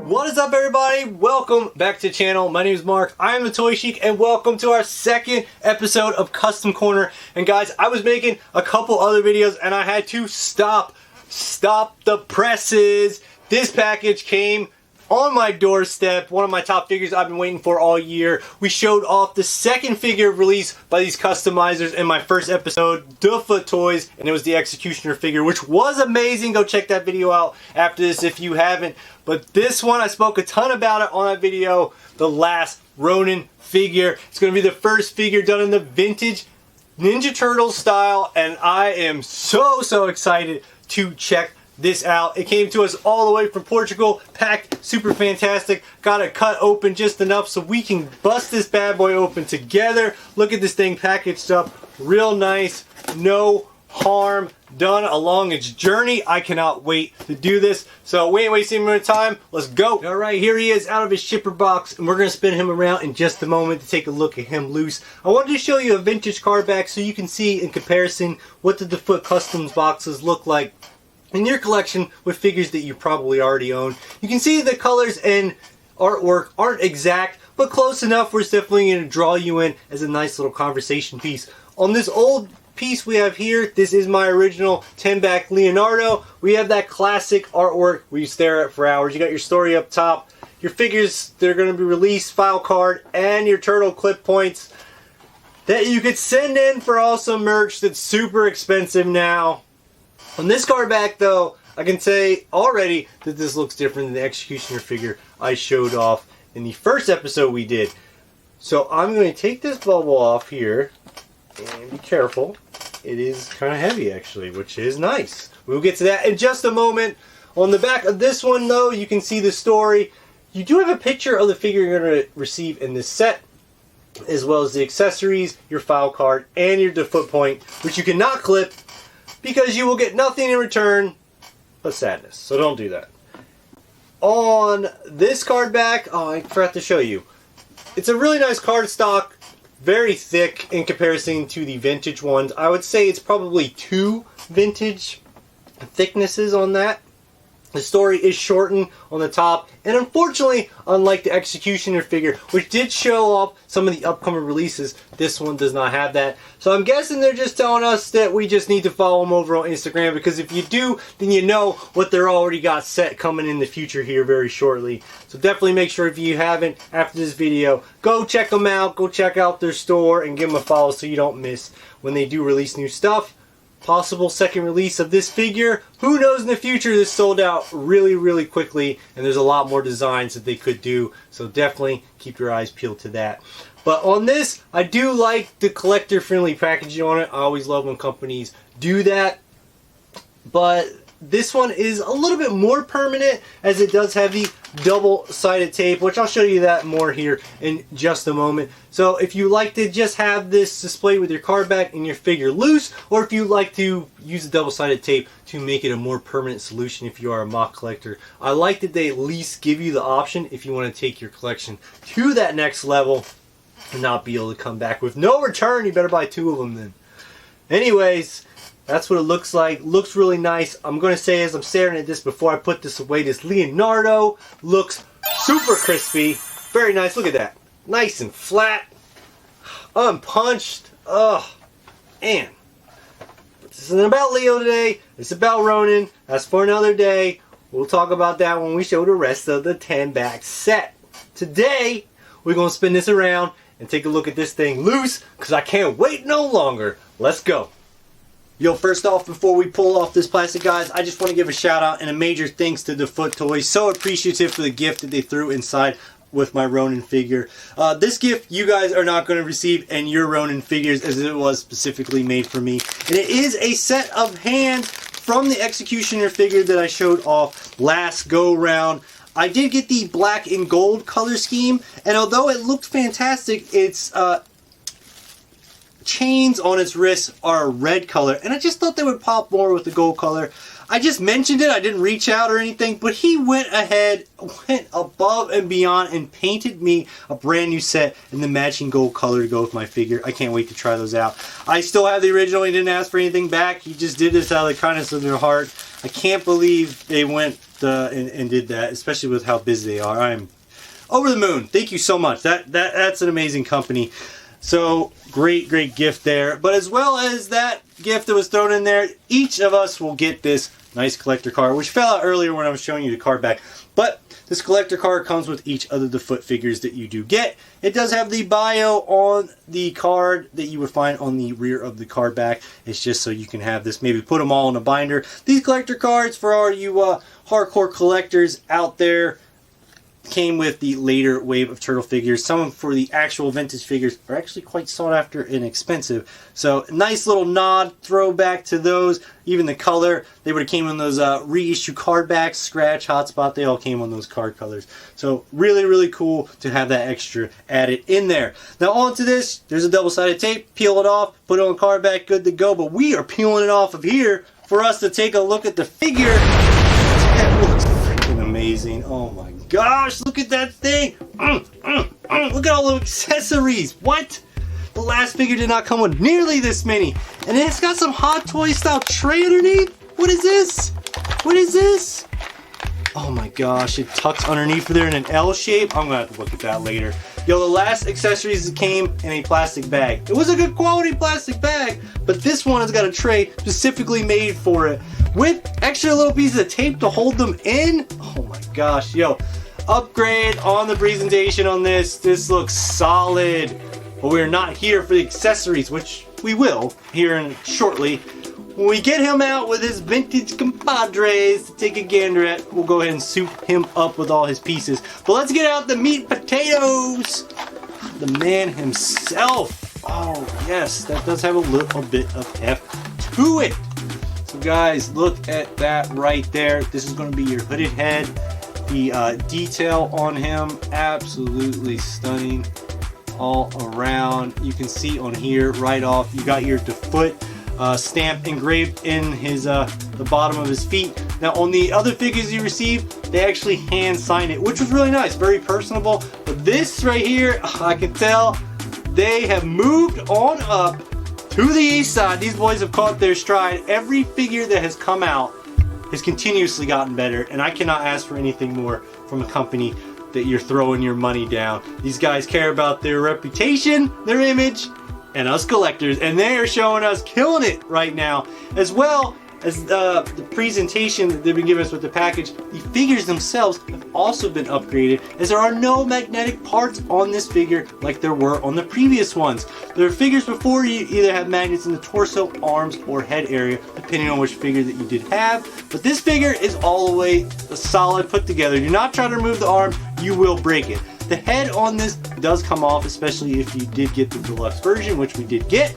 What is up, everybody? Welcome back to the channel. My name is Mark. I am the Toy Sheik, and welcome to our second episode of Custom Corner. And guys, I was making a couple other videos and I had to stop the presses. This package came on my doorstep, one of my top figures I've been waiting for all year. We showed off the second figure released by these customizers in my first episode, NUFF Toys, and it was the Executioner figure, which was amazing. Go check that video out after this if you haven't. But this one, I spoke a ton about it on that video, the last Ronin figure. It's going to be the first figure done in the vintage Ninja Turtles style, and I am so excited to check this out. It came to us all the way from Portugal, packed super fantastic. Got it cut open just enough so we can bust this bad boy open together. Look at this thing packaged up real nice, no harm done along its journey. I cannot wait to do this. So we ain't wasting more time. Let's go. All right, here he is out of his shipper box, and we're gonna spin him around in just a moment to take a look at him loose. I wanted to show you a vintage card back so you can see in comparison what the NUFF Customs boxes look like in your collection with figures that you probably already own. You can see the colors and artwork aren't exact, but close enough where it's definitely going to draw you in as a nice little conversation piece. On this old piece we have here, this is my original 10-back Leonardo. We have that classic artwork where you stare at for hours. You got your story up top, your figures that are going to be released, file card, and your turtle clip points that you could send in for awesome merch that's super expensive now. On this card back though, I can say already that this looks different than the Executioner figure I showed off in the first episode we did. So I'm going to take this bubble off here, and be careful. It is kind of heavy actually, which is nice. We'll get to that in just a moment. On the back of this one though, you can see the story. You do have a picture of the figure you're going to receive in this set, as well as the accessories, your file card, and your foot point, which you cannot clip, because you will get nothing in return but sadness. So don't do that. On this card back, oh, I forgot to show you. It's a really nice card stock, very thick in comparison to the vintage ones. I would say it's probably 2 vintage thicknesses on that. The story is shortened on the top, and unfortunately, unlike the Executioner figure, which did show up some of the upcoming releases, this one does not have that. So I'm guessing they're just telling us that we just need to follow them over on Instagram, because if you do, then you know what they're already got set coming in the future here very shortly. So definitely make sure, if you haven't, after this video, go check them out, go check out their store, and give them a follow so you don't miss when they do release new stuff. Possible second release of this figure. Who knows in the future? This sold out really quickly, and there's a lot more designs that they could do, so definitely keep your eyes peeled to that. But on this, I do like the collector friendly packaging on it. I always love when companies do that, but this one is a little bit more permanent, as it does have the double-sided tape, which I'll show you that more here in just a moment. So if you like to just have this displayed with your card back and your figure loose, or if you like to use the double-sided tape to make it a more permanent solution if you are a mock collector, I like that they at least give you the option if you want to take your collection to that next level and not be able to come back with no return. You better buy 2 of them then. Anyways, that's what it looks like. Looks really nice. I'm going to say, as I'm staring at this before I put this away, this Leonardo looks super crispy. Very nice. Look at that. Nice and flat. Unpunched. Oh, man. But this isn't about Leo today. It's about Ronin. That's for another day. We'll talk about that when we show the rest of the 10-back set. Today, we're going to spin this around and take a look at this thing loose, because I can't wait no longer. Let's go. Yo, first off, before we pull off this plastic, guys, I just want to give a shout out and a major thanks to NUFF Toys. So appreciative for the gift that they threw inside with my Ronin figure. This gift you guys are not going to receive in your Ronin figures, as it was specifically made for me. And it is a set of hands from the Executioner figure that I showed off last go round. I did get the black and gold color scheme, and although it looked fantastic, its chains on its wrists are a red color, and I just thought they would pop more with the gold color. I just mentioned it, I didn't reach out or anything, but he went ahead, went above and beyond and painted me a brand new set in the matching gold color to go with my figure. I can't wait to try those out. I still have the original, he didn't ask for anything back, he just did this out of the kindness of their heart. I can't believe they went and did that, especially with how busy they are. I'm over the moon. Thank you so much. That's an amazing company. So great gift there. But as well as that gift that was thrown in there, each of us will get this nice collector card, which fell out earlier when I was showing you the card back. But this collector card comes with each of the foot figures that you do get. It does have the bio on the card that you would find on the rear of the card back. It's just so you can have this, maybe put them all in a binder. These collector cards, for all you hardcore collectors out there, came with the later wave of turtle figures. Some for the actual vintage figures are actually quite sought after and expensive. So nice little nod, throwback to those. Even the color, they would have came on those reissue card backs, scratch, hotspot, they all came on those card colors. So really cool to have that extra added in there. Now onto this, there's a double-sided tape, peel it off, put it on card back, good to go. But we are peeling it off of here for us to take a look at the figure. That looks freaking amazing. Oh my gosh, look at that thing. Look at all the accessories. What? The last figure did not come with nearly this many. And it's got some Hot Toys style tray underneath. What is this? What is this? Oh my gosh, it tucks underneath there in an L shape. I'm gonna have to look at that later. Yo, the last accessories came in a plastic bag. It was a good quality plastic bag, but this one has got a tray specifically made for it with extra little pieces of tape to hold them in. Oh my gosh, yo, upgrade on the presentation on this. This looks solid, but we're not here for the accessories, which we will here in shortly. When we get him out with his vintage compadres to take a gander at, we'll go ahead and soup him up with all his pieces. But let's get out the meat and potatoes. The man himself. Oh yes, that does have a little bit of heft to it. So guys, look at that right there. This is going to be your hooded head. The detail on him, absolutely stunning all around. You can see on here right off, you got your foot stamp engraved in his the bottom of his feet. Now on the other figures you received, they actually hand signed it, which was really nice, very personable. But this right here, I can tell they have moved on up to the east side. These boys have caught their stride. Every figure that has come out has continuously gotten better, and I cannot ask for anything more from a company that you're throwing your money down. These guys care about their reputation, their image, and us collectors, and they are showing us killing it right now. As well as the presentation that they've been giving us with the package, the figures themselves have also been upgraded, as there are no magnetic parts on this figure like there were on the previous ones. There are figures before you either have magnets in the torso, arms, or head area, depending on which figure that you did have. But this figure is all the way solid, put together. Do not try to remove the arm, you will break it. The head on this does come off, especially if you did get the deluxe version, which we did get.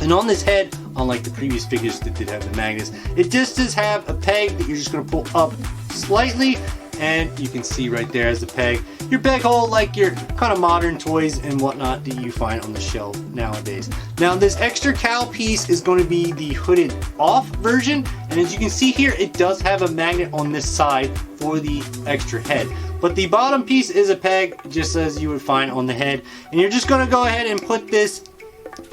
And on this head, unlike the previous figures that did have the magnets, it just does have a peg that you're just going to pull up slightly, and you can see right there as the peg, your peg hole like your kind of modern toys and whatnot that you find on the shelf nowadays. Now this extra cowl piece is going to be the hooded off version, and as you can see here, it does have a magnet on this side for the extra head. But the bottom piece is a peg, just as you would find on the head. And you're just going to go ahead and put this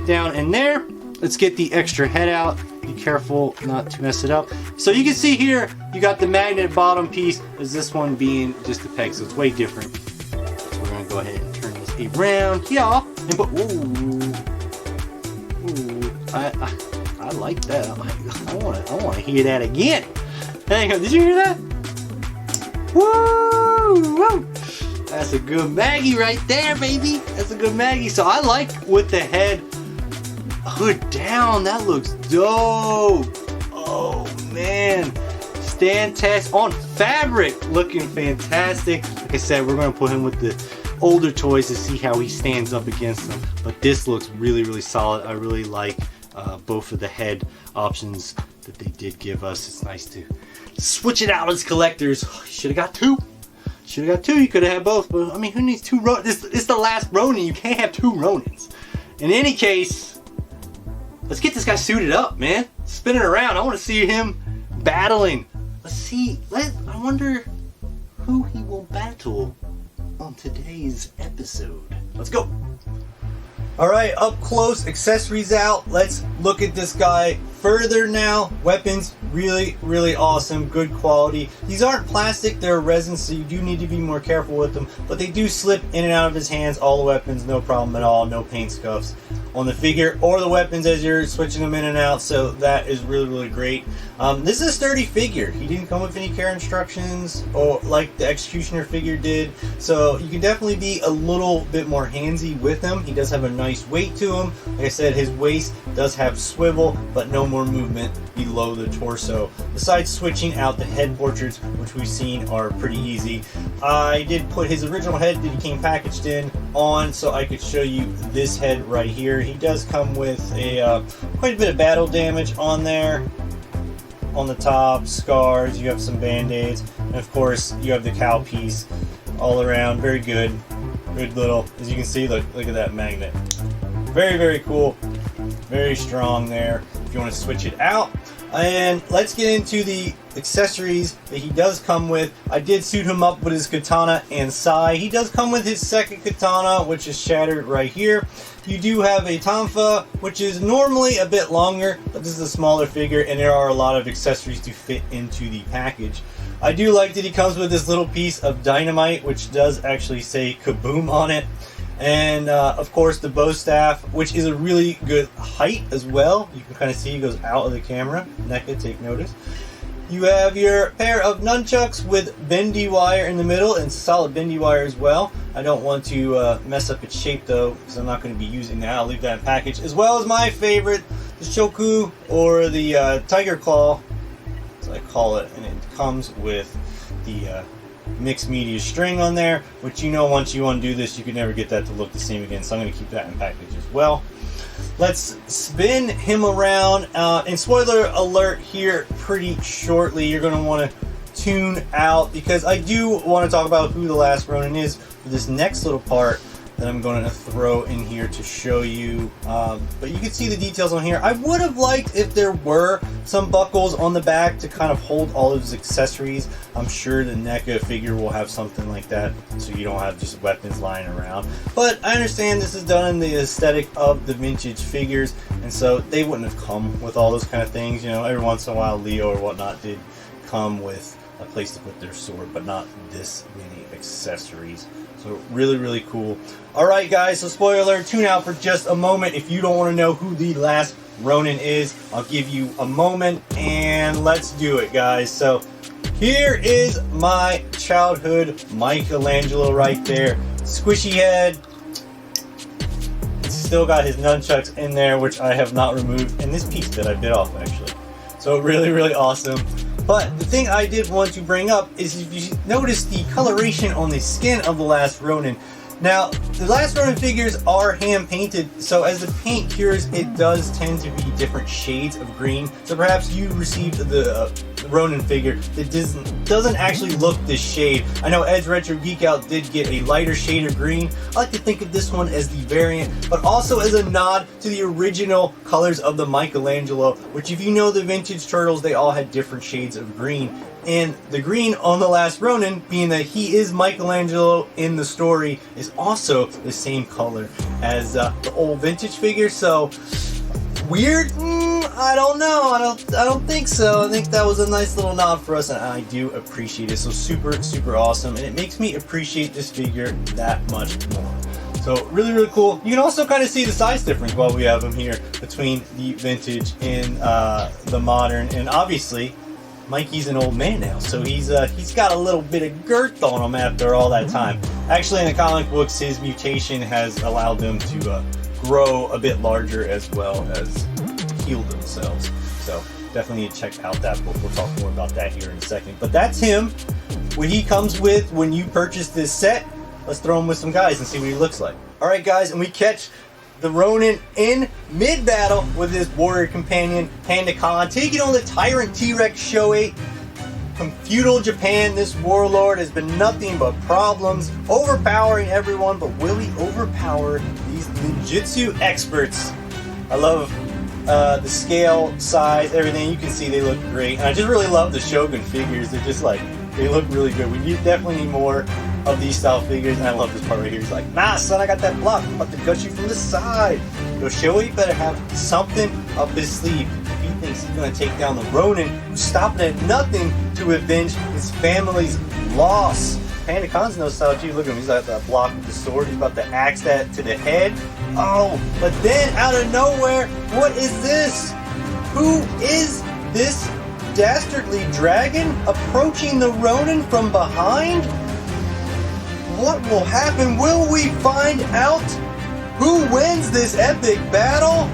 down in there. Let's get the extra head out. Be careful not to mess it up. So you can see here, you got the magnet bottom piece, as this one being just a peg, so it's way different. So we're going to go ahead and turn this around here and put, I like that. I want to hear that again. Hang on, did you hear that? Woo! That's a good Maggie right there, baby. That's a good Maggie. So I like with the head hood down. That looks dope. Oh man, stand test on fabric, looking fantastic. Like I said, we're gonna put him with the older toys to see how he stands up against them. But this looks really solid. I really like both of the head options that they did give us. It's nice to switch it out as collectors. You should have got two. Should have got two. You could have had both. But I mean, who needs two Ronins? It's the last Ronin. You can't have two Ronins. In any case, let's get this guy suited up, man. Spinning around. I want to see him battling. Let's see. I wonder who he will battle on today's episode. Let's go. All right, up close, accessories out. Let's look at this guy further now. Weapons, really, really awesome, good quality. These aren't plastic, they're resin, so you do need to be more careful with them, but they do slip in and out of his hands, all the weapons, no problem at all, no paint scuffs on the figure or the weapons as you're switching them in and out, so that is really, really great. This is a sturdy figure. He didn't come with any care instructions or like the Executioner figure did, so you can definitely be a little bit more handsy with him. He does have a nice weight to him. Like I said, his waist does have swivel, but no more movement below the torso. Besides switching out the head portraits, which we've seen are pretty easy. I did put his original head that he came packaged in on so I could show you this head right here. He does come with a quite a bit of battle damage on there. On the top, scars, you have some band-aids, and of course you have the cow piece all around. Very good. Good little, as you can see, look at that magnet. Very, very cool. Very strong there if you want to switch it out. And let's get into the accessories that he does come with. I did suit him up with his katana and sai. He does come with his second katana, which is shattered right here. You do have a tonfa, which is normally a bit longer, but this is a smaller figure, and there are a lot of accessories to fit into the package. I do like that he comes with this little piece of dynamite, which does actually say kaboom on it. And of course the bow staff, which is a really good height as well. You can kind of see it goes out of the camera. NECA, take notice. You have your pair of nunchucks with bendy wire in the middle and solid bendy wire as well. I don't want to mess up its shape though, because I'm not going to be using that. I'll leave that in package. As well as my favorite, the shoku, or the tiger claw, as I call it. And it comes with the mixed media string on there, which you know once you undo this you can never get that to look the same again, so I'm going to keep that in package as well. Let's spin him around, and spoiler alert here, pretty shortly you're going to want to tune out, because I do want to talk about who the last Ronin is for this next little part that I'm going to throw in here to show you, but you can see the details on here. I would have liked if there were some buckles on the back to kind of hold all of his accessories. I'm sure the NECA figure will have something like that, so you don't have just weapons lying around. But I understand this is done in the aesthetic of the vintage figures, and so they wouldn't have come with all those kind of things. You know, every once in a while Leo or whatnot did come with a place to put their sword, but not this many accessories. So really, really cool. Alright guys, so spoiler alert, tune out for just a moment. If you don't want to know who the last Ronin is, I'll give you a moment, and let's do it guys. So here is my childhood Michelangelo right there. Squishy head. It's still got his nunchucks in there, which I have not removed, and this piece that I bit off actually. So really, really awesome. But the thing I did want to bring up is if you notice the coloration on the skin of the last Ronin. Now, the last Ronin figures are hand painted, so as the paint cures, it does tend to be different shades of green. So perhaps you received the Ronin figure that doesn't actually look this shade. I know Ed's Retro Geek Out did get a lighter shade of green. I like to think of this one as the variant, but also as a nod to the original colors of the Michelangelo, which if you know the vintage turtles, they all had different shades of green. And the green on the last Ronin, being that he is Michelangelo in the story, is also the same color as the old vintage figure. So weird? I don't know. I don't think so. I think that was a nice little nod for us, and I do appreciate it. So super, super awesome, and it makes me appreciate this figure that much more. So really, really cool. You can also kind of see the size difference while we have him here between the vintage and the modern, and obviously Mikey's an old man now, so he's got a little bit of girth on him after all that time. Actually, in the comic books, his mutation has allowed them to grow a bit larger as well as heal themselves. So definitely need to check out that book. We'll talk more about that here in a second. But that's him. What he comes with when you purchase this set. Let's throw him with some guys and see what he looks like. Alright guys, and we catch the Ronin in mid-battle with his warrior companion, Panda Khan, taking on the Tyrant T-Rex Show 8. From feudal Japan, this warlord has been nothing but problems, overpowering everyone, but will he overpower these ninjutsu experts? I love the scale, size, everything. You can see they look great. And I just really love the Shogun figures. They're just like, they look really good. We definitely need more of these style figures. And I love this part right here. He's like, nah, son, I got that block. I'm about to gut you from the side. Yoshioji better have something up his sleeve. If he thinks he's going to take down the Ronin, who's stopping at nothing to avenge his family's loss. Panda Khan's no style too. Look at him. He's got that block with the sword. He's about to axe that to the head. Oh, but then out of nowhere, what is this? Who is this dastardly dragon approaching the Ronin from behind? What will happen? Will we find out who wins this epic battle?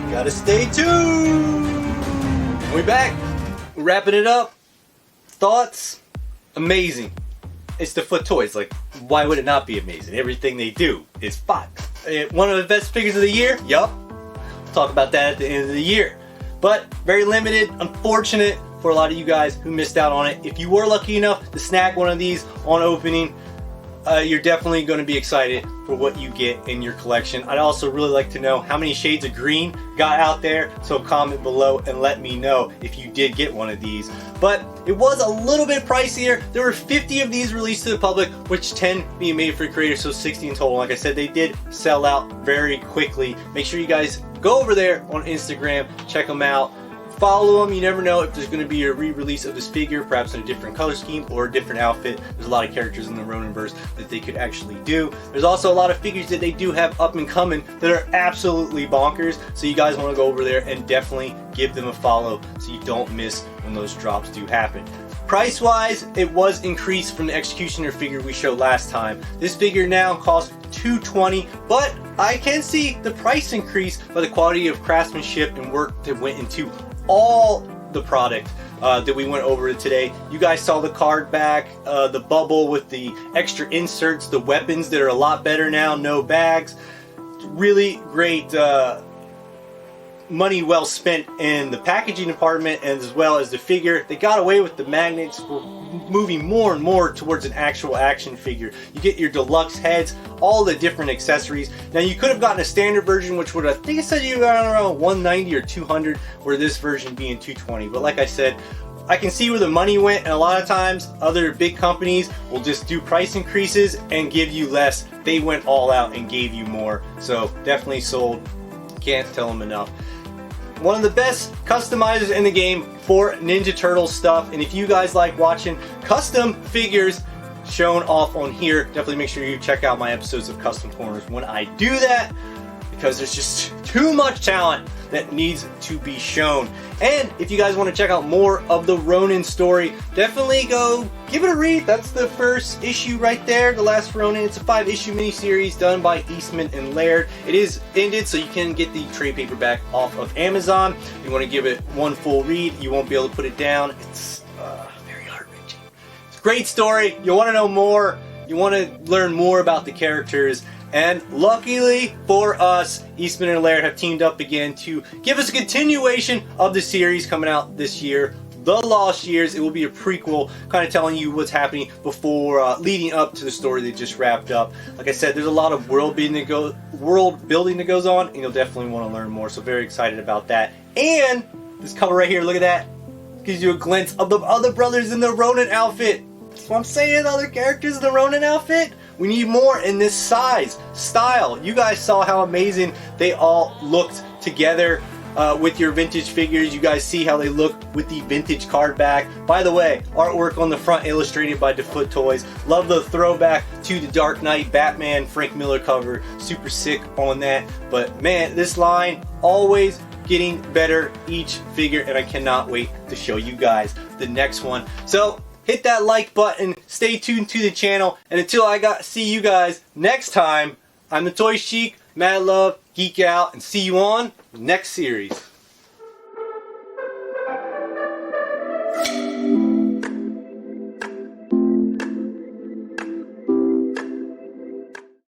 You gotta stay tuned. We're back. We're wrapping it up. Thoughts? Amazing. It's the Foot Toys. Like, why would it not be amazing? Everything they do is fun. One of the best figures of the year? Yup. We'll talk about that at the end of the year. But very limited, unfortunate for a lot of you guys who missed out on it. If you were lucky enough to snag one of these on opening, you're definitely going to be excited for what you get in your collection. I'd also really like to know how many shades of green got out there, so comment below and let me know if you did get one of these. But it was a little bit pricier. There were 50 of these released to the public, which 10 being made for creators, so 60 in total. Like I said, they did sell out very quickly. Make sure you guys go over there on Instagram, check them out. Follow them. You never know if there's going to be a re-release of this figure, perhaps in a different color scheme or a different outfit. There's a lot of characters in the Roninverse that they could actually do. There's also a lot of figures that they do have up and coming that are absolutely bonkers, so you guys want to go over there and definitely give them a follow so you don't miss when those drops do happen. Price wise, it was increased from the Executioner figure we showed last time. This figure now costs $220, but I can see the price increase by the quality of craftsmanship and work that went into all the product that we went over today. You guys saw the card back, the bubble with the extra inserts, the weapons that are a lot better now, no bags. Really great money well spent in the packaging department, and as well as the figure. They got away with the magnets. We're moving more and more towards an actual action figure. You get your deluxe heads, all the different accessories. Now you could have gotten a standard version, which would, I think it said you got around 190 or 200, where this version being 220. But like I said, I can see where the money went, and a lot of times other big companies will just do price increases and give you less. They went all out and gave you more. So definitely sold. Can't tell them enough. One of the best customizers in the game for Ninja Turtle stuff, and if you guys like watching custom figures shown off on here, definitely make sure you check out my episodes of Custom Corners when I do that, because there's just too much talent that needs to be shown. And if you guys want to check out more of the Ronin story, definitely go give it a read. That's the first issue right there, The Last Ronin. It's a 5-issue miniseries done by Eastman and Laird. It is ended, so you can get the trade paperback off of Amazon. If you want to give it one full read, you won't be able to put it down. It's very heart-wrenching. It's a great story. You want to know more. You want to learn more about the characters. And luckily for us, Eastman and Laird have teamed up again to give us a continuation of the series coming out this year, The Lost Years. It will be a prequel, kind of telling you what's happening before, leading up to the story that just wrapped up. Like I said, there's a lot of world building that goes on, and you'll definitely want to learn more. So very excited about that. And this cover right here, look at that, gives you a glimpse of the other brothers in the Ronin outfit. That's what I'm saying, other characters in the Ronin outfit. We need more in this size, style. You guys saw how amazing they all looked together with your vintage figures. You guys see how they look with the vintage card back. By the way, artwork on the front illustrated by Foot Toys. Love the throwback to the Dark Knight Batman Frank Miller cover. Super sick on that. But man, this line always getting better each figure, and I cannot wait to show you guys the next one. So hit that like button, stay tuned to the channel, and until I see you guys next time, I'm the Toy Sheik, mad love, geek out, and see you on the next series.